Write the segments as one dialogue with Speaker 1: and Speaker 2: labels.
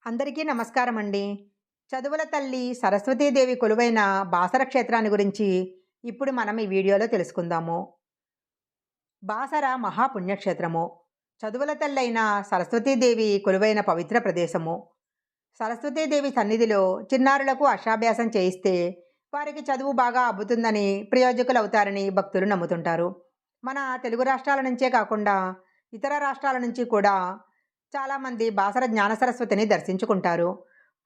Speaker 1: అందరికీ నమస్కారం అండి. చదువుల తల్లి సరస్వతీదేవి కొలువైన బాసర క్షేత్రాన్ని గురించి ఇప్పుడు మనం ఈ వీడియోలో తెలుసుకుందాము. బాసర మహాపుణ్యక్షేత్రము. చదువుల తల్లైన సరస్వతీదేవి కొలువైన పవిత్ర ప్రదేశము. సరస్వతీదేవి సన్నిధిలో చిన్నారులకు అక్షరాభ్యాసం చేయిస్తే వారికి చదువు బాగా అబ్బుతుందని, ప్రయోజకులవుతారని భక్తులు నమ్ముతుంటారు. మన తెలుగు రాష్ట్రాల నుంచే కాకుండా ఇతర రాష్ట్రాల నుంచి కూడా చాలామంది బాసర జ్ఞాన సరస్వతిని దర్శించుకుంటారు.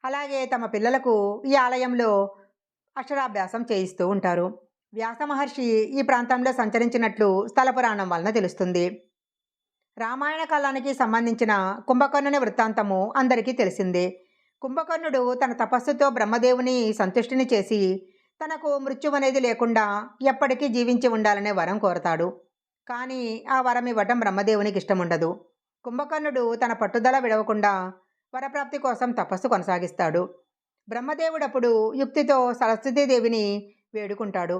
Speaker 1: అలాగే తమ పిల్లలకు ఈ ఆలయంలో అక్షరాభ్యాసం చేయిస్తూ ఉంటారు. వ్యాస మహర్షి ఈ ప్రాంతంలో సంచరించినట్లు స్థల పురాణం వలన తెలుస్తుంది. రామాయణ కాలానికి సంబంధించిన కుంభకర్ణుని వృత్తాంతము అందరికీ తెలిసిందే. కుంభకర్ణుడు తన తపస్సుతో బ్రహ్మదేవుని సంతుష్టిని చేసి తనకు మృత్యు అనేది లేకుండా ఎప్పటికీ జీవించి ఉండాలనే వరం కోరతాడు. కానీ ఆ వరం ఇవ్వటం బ్రహ్మదేవునికి ఇష్టముండదు. కుంభకర్ణుడు తన పట్టుదల విడవకుండా వరప్రాప్తి కోసం తపస్సు కొనసాగిస్తాడు. బ్రహ్మదేవుడప్పుడు యుక్తితో సరస్వతీదేవిని వేడుకుంటాడు.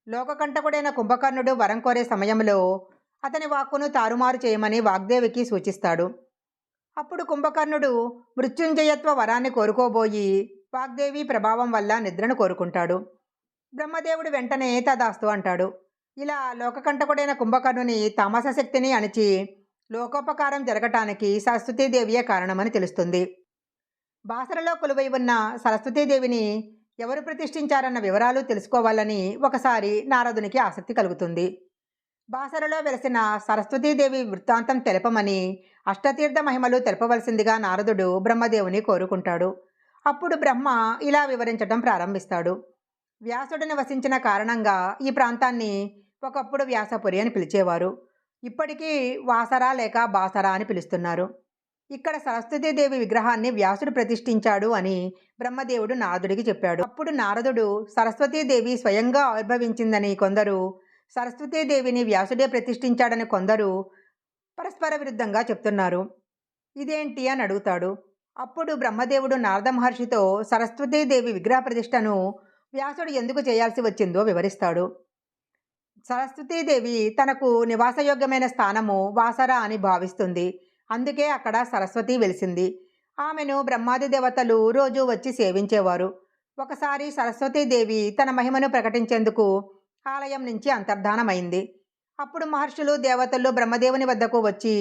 Speaker 1: లోకకంటకుడైన కుంభకర్ణుడు వరం కోరే సమయంలో అతని వాక్కును తారుమారు చేయమని వాగ్దేవికి సూచిస్తాడు. అప్పుడు కుంభకర్ణుడు మృత్యుంజయత్వ వరాన్ని కోరుకోబోయి వాగ్దేవి ప్రభావం వల్ల నిద్రను కోరుకుంటాడు. బ్రహ్మదేవుడు వెంటనే తదాస్తు అంటాడు. ఇలా లోకకంటకుడైన కుంభకర్ణుని తామస శక్తిని అణిచి లోకోపకారం జరగటానికి సరస్వతీదేవియే కారణమని తెలుస్తుంది. బాసరలో కొలువై ఉన్న సరస్వతీదేవిని ఎవరు ప్రతిష్ఠించారన్న వివరాలు తెలుసుకోవాలని ఒకసారి నారదునికి ఆసక్తి కలుగుతుంది. బాసరలో వెలసిన సరస్వతీదేవి వృత్తాంతం తెలపమని, అష్టతీర్థ మహిమలు తెలపవలసిందిగా నారదుడు బ్రహ్మదేవుని కోరుకుంటాడు. అప్పుడు బ్రహ్మ ఇలా వివరించటం ప్రారంభిస్తాడు. వ్యాసుడు నివసించిన కారణంగా ఈ ప్రాంతాన్ని ఒకప్పుడు వ్యాసపురి అని పిలిచేవారు. ఇప్పటికీ వాసర లేక బాసర అని పిలుస్తున్నారు. ఇక్కడ సరస్వతీదేవి విగ్రహాన్ని వ్యాసుడు ప్రతిష్ఠించాడు అని బ్రహ్మదేవుడు నారదుడికి చెప్పాడు. అప్పుడు నారదుడు సరస్వతీదేవి స్వయంగా ఆవిర్భవించిందని కొందరు, సరస్వతీదేవిని వ్యాసుడే ప్రతిష్ఠించాడని కొందరు పరస్పర విరుద్ధంగా చెప్తున్నారు. ఇదేంటి అని అడుగుతాడు. అప్పుడు బ్రహ్మదేవుడు నారద మహర్షితో సరస్వతీదేవి విగ్రహ ప్రతిష్టను వ్యాసుడు ఎందుకు చేయాల్సి వచ్చిందో వివరిస్తాడు. సరస్వతీదేవి తనకు నివాసయోగ్యమైన స్థానము వాసర అని భావిస్తుంది. అందుకే అక్కడ సరస్వతి వెలిసింది. ఆమెను బ్రహ్మాది దేవతలు రోజు వచ్చి సేవించేవారు. ఒకసారి సరస్వతీదేవి తన మహిమను ప్రకటించేందుకు ఆలయం నుంచి అంతర్ధానమైంది. అప్పుడు మహర్షులు దేవతలు బ్రహ్మదేవుని వద్దకు వచ్చి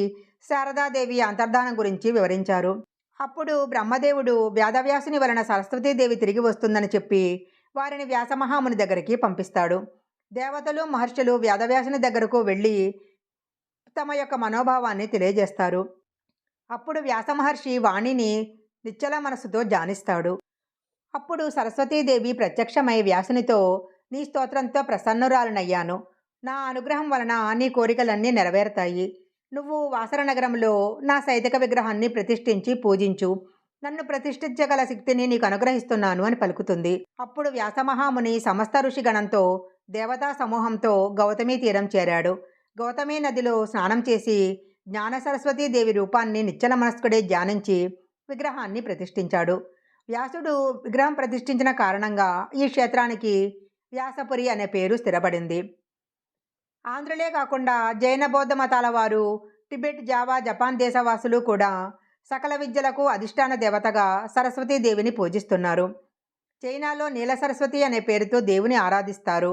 Speaker 1: శారదాదేవి అంతర్ధానం గురించి వివరించారు. అప్పుడు బ్రహ్మదేవుడు వేదవ్యాసుని వలన సరస్వతీదేవి తిరిగి వస్తుందని చెప్పి వారిని వ్యాసమహాముని దగ్గరికి పంపిస్తాడు. దేవతలు మహర్షులు వేదవ్యాసుని దగ్గరకు వెళ్ళి తమ యొక్క మనోభావాన్ని తెలియజేస్తారు. అప్పుడు వ్యాసమహర్షి వాణిని నిశ్చల మనసుతో ధ్యానిస్తాడు. అప్పుడు సరస్వతీదేవి ప్రత్యక్షమై వ్యాసునితో, నీ స్తోత్రంతో ప్రసన్నురాలనయ్యాను. నా అనుగ్రహం వలన నీ కోరికలన్నీ నెరవేరుతాయి. నువ్వు వాసర నగరంలో నా సైతిక విగ్రహాన్ని ప్రతిష్ఠించి పూజించు. నన్ను ప్రతిష్ఠించగల శక్తిని నీకు అనుగ్రహిస్తున్నాను అని పలుకుతుంది. అప్పుడు వ్యాసమహాముని సమస్త ఋషిగణంతో దేవతా సమూహంతో గౌతమీ తీరం చేరాడు. గౌతమీ నదిలో స్నానం చేసి జ్ఞాన సరస్వతీదేవి రూపాన్ని నిశ్చల మనస్కుడే ధ్యానించి విగ్రహాన్ని ప్రతిష్ఠించాడు. వ్యాసుడు విగ్రహం ప్రతిష్ఠించిన కారణంగా ఈ క్షేత్రానికి వ్యాసపురి అనే పేరు స్థిరపడింది. ఆంధ్రులే కాకుండా జైన బౌద్ధ మతాల వారు, టిబెట్, జావా, జపాన్ దేశవాసులు కూడా సకల విద్యలకు అధిష్టాన దేవతగా సరస్వతీదేవిని పూజిస్తున్నారు. చైనాలో నీల సరస్వతి అనే పేరుతో దేవుని ఆరాధిస్తారు.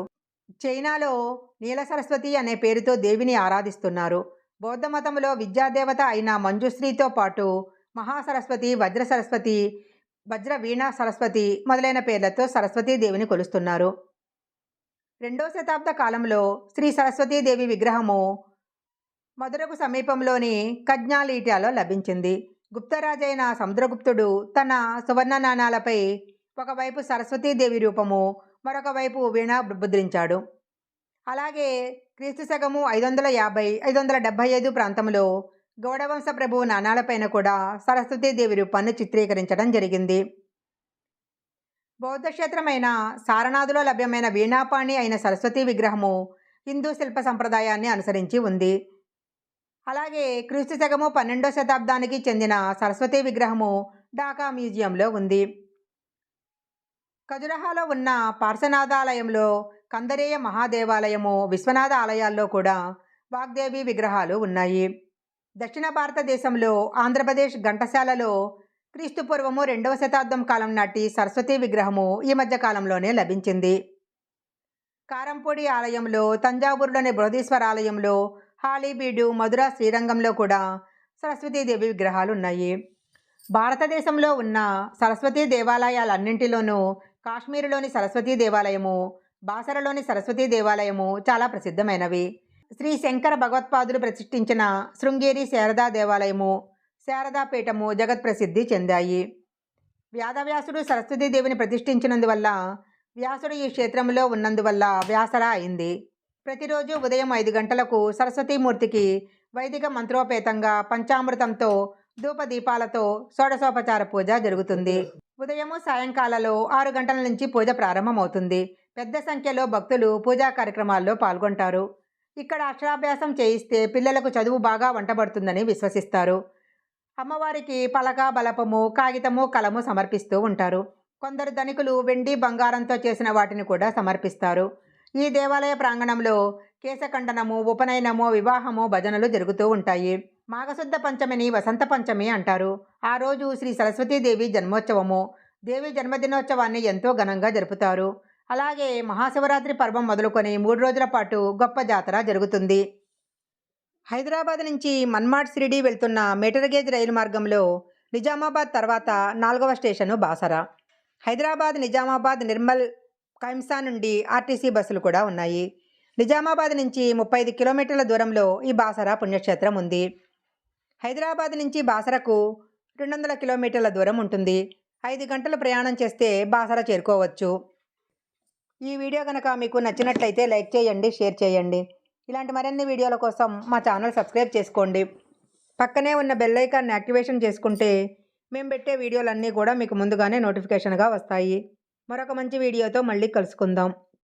Speaker 1: దేవిని ఆరాధిస్తున్నారు. బౌద్ధ మతంలో విద్యాదేవత అయిన మంజుశ్రీతో పాటు మహాసరస్వతి, వజ్ర సరస్వతి, వజ్ర వీణా సరస్వతి మొదలైన పేర్లతో సరస్వతీదేవిని కొలుస్తున్నారు. 2వ శతాబ్ద కాలంలో శ్రీ సరస్వతీదేవి విగ్రహము మధురకు సమీపంలోని కజ్ఞాలీటియాలో లభించింది. గుప్తరాజైన సముద్రగుప్తుడు తన సువర్ణ నాణాలపై ఒకవైపు సరస్వతీదేవి రూపము, మరొక వైపు వీణ ముద్రించాడు. అలాగే క్రీస్తు శకము 550-575 ప్రాంతంలో గౌడవంశ ప్రభువు నాణాలపైన కూడా సరస్వతీదేవి రూపాన్ని చిత్రీకరించడం జరిగింది. బౌద్ధ క్షేత్రమైన సారనాథులో లభ్యమైన వీణాపాణి అయిన సరస్వతీ విగ్రహము హిందూ శిల్ప సంప్రదాయాన్ని అనుసరించి ఉంది. అలాగే క్రీస్తు శకము 12వ శతాబ్దానికి చెందిన సరస్వతీ విగ్రహము ఢాకా మ్యూజియంలో ఉంది. ఖజురహాలో ఉన్న పార్శ్వనాథాలయంలో, కందరేయ మహాదేవాలయము, విశ్వనాథ ఆలయాల్లో కూడా వాగ్దేవి విగ్రహాలు ఉన్నాయి. దక్షిణ భారతదేశంలో ఆంధ్రప్రదేశ్ ఘంటసాలలో క్రీస్తుపూర్వము 2వ శతాబ్దం కాలం నాటి సరస్వతీ విగ్రహము ఈ మధ్య కాలంలోనే లభించింది. కారంపూడి ఆలయంలో, తంజావూరులోని బృహదీశ్వర ఆలయంలో, హాళీబీడు, మధుర, శ్రీరంగంలో కూడా సరస్వతీదేవి విగ్రహాలు ఉన్నాయి. భారతదేశంలో ఉన్న సరస్వతీ దేవాలయాలన్నింటిలోనూ కాశ్మీరులోని సరస్వతీ దేవాలయము, బాసరలోని సరస్వతీ దేవాలయము చాలా ప్రసిద్ధమైనవి. శ్రీ శంకర భగవత్పాదులు ప్రతిష్ఠించిన శృంగేరి శారదా దేవాలయము, శారదాపీఠము జగత్ప్రసిద్ధి చెందాయి. వ్యాసవ్యాసుడు సరస్వతీదేవిని ప్రతిష్ఠించినందువల్ల వ్యాసుడు ఈ క్షేత్రంలో ఉన్నందువల్ల వ్యాసర అయింది. ప్రతిరోజు ఉదయం 5 గంటలకు సరస్వతీమూర్తికి వైదిక మంత్రోపేతంగా పంచామృతంతో ధూపదీపాలతో షోడశోపచార పూజ జరుగుతుంది. ఉదయము సాయంకాలలో 6 గంటల నుంచి పూజ ప్రారంభమవుతుంది. పెద్ద సంఖ్యలో భక్తులు పూజా కార్యక్రమాల్లో పాల్గొంటారు. ఇక్కడ అక్షరాభ్యాసం చేయిస్తే పిల్లలకు చదువు బాగా వంటబడుతుందని విశ్వసిస్తారు. అమ్మవారికి పలక, బలపము, కాగితము, కలము సమర్పిస్తూ ఉంటారు. కొందరు ధనికులు వెండి, బంగారంతో చేసిన వాటిని కూడా సమర్పిస్తారు. ఈ దేవాలయ ప్రాంగణంలో కేశఖండనము, ఉపనయనము, వివాహము, భజనలు జరుగుతూ ఉంటాయి. మాఘశుద్ధ పంచమిని వసంత పంచమి అంటారు. ఆ రోజు శ్రీ సరస్వతీదేవి జన్మోత్సవము, దేవి జన్మదినోత్సవాన్ని ఎంతో ఘనంగా జరుపుతారు. అలాగే మహాశివరాత్రి పర్వం మొదలుకొని 3 రోజుల పాటు గొప్ప జాతర జరుగుతుంది. హైదరాబాద్ నుంచి మన్మాడ్ షిరిడీ వెళ్తున్న మీటర్ గేజ్ రైలు మార్గంలో నిజామాబాద్ తర్వాత 4వ స్టేషను బాసర. హైదరాబాద్, నిజామాబాద్, నిర్మల్, కైమ్సా నుండి ఆర్టీసీ బస్సులు కూడా ఉన్నాయి. నిజామాబాద్ నుంచి 35 కిలోమీటర్ల దూరంలో ఈ బాసర పుణ్యక్షేత్రం ఉంది. హైదరాబాద్ నుంచి బాసరకు 200 కిలోమీటర్ల దూరం ఉంటుంది. 5 గంటలు ప్రయాణం చేస్తే బాసర చేరుకోవచ్చు. ఈ వీడియో కనుక మీకు నచ్చినట్లయితే లైక్ చేయండి, షేర్ చేయండి. ఇలాంటి మరిన్ని వీడియోల కోసం మా ఛానల్ సబ్స్క్రైబ్ చేసుకోండి. పక్కనే ఉన్న బెల్ ఐకాన్ని యాక్టివేషన్ చేసుకుంటే మేము పెట్టే వీడియోలన్నీ కూడా మీకు ముందుగానే నోటిఫికేషన్గా వస్తాయి. మరొక మంచి వీడియోతో మళ్ళీ కలుసుకుందాం.